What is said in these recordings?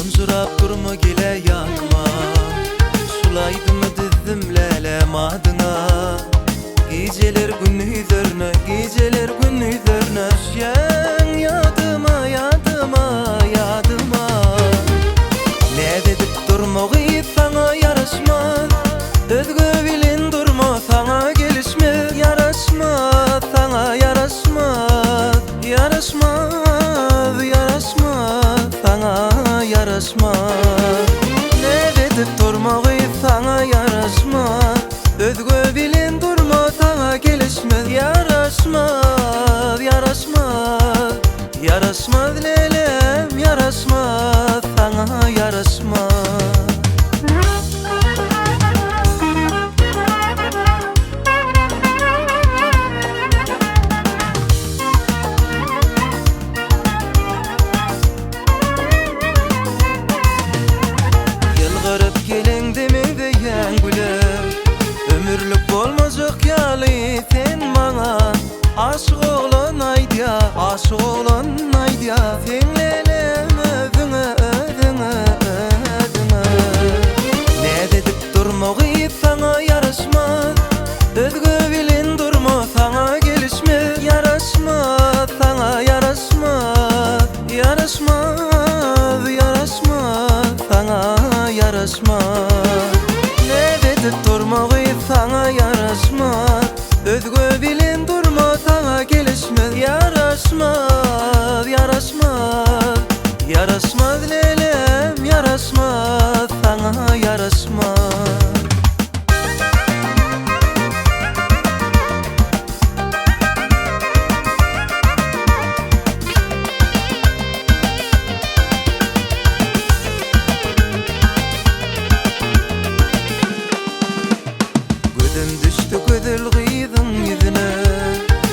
Tonjurap durma gile yakma, sulaydım dizdim lelem adına. Geceler günüdürne, geceler günüdürne, düşen yadıma, yadıma, yadıma. Ne dedip durma gıyıp sana yaraşmaz, özgü bilin durma sana gelişmez. Yaraşmaz, sana yaraşmaz, yaraşmaz, yaraşmaz, sana yaraşmaz. Ne dedip durma gıyıp sana yaraşmaz, özgü bilin durma sana gelişmez. Yaraşmaz, yaraşmaz, yaraşmaz lelem, yaraşmaz, sana yaraşmaz. Yılgırıp gelin demedi yan gülüm, ömürlük bolmazık yalı sen bana. Aşık oğlan haydi ya, aşık oğlan haydi ya, sen lelem ödüne, ödüne, ödüne. Ne dedip durma gıyıp sana yaraşmaz, özgü bilin durma sana gelişmez. Yaraşmaz, sana yaraşmaz, yaraşmaz, yaraşmaz, sana yaraşmaz. Ne dedip durma gıyıp sana yaraşmaz, özgü bilin durma sana gelişmez. Yaraşmaz, yaraşmaz, yaraşmaz lelem, yaraşmaz, sana yaraşmaz. Düştü gödül gıydın yüzüne,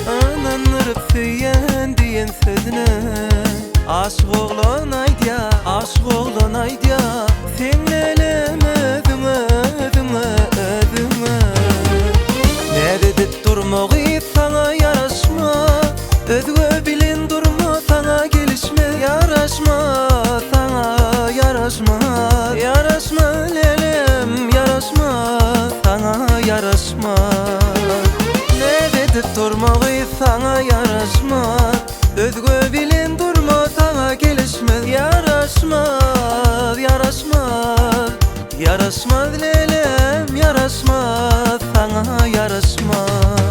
ananırıp söyyen diyen sözüne. Aşık oğlan haydi ya, aşık oğlan haydi ya, sen lelem ödüme, ödüme, ödüme. Ne dedip durma gıyıp sana yaraşmaz, özgü bilin durma sana gelişmez. Yaraşmaz, sana yaraşmaz, yaraşmaz lelem, yaraşmaz, sana yaraşmaz. Ne dedip durma gıyıp sana yaraşmaz, özgü bilin durma sana gelişmez. Yaraşmaz, yaraşmaz, yaraşmaz lelem, yaraşmaz, sana yaraşmaz.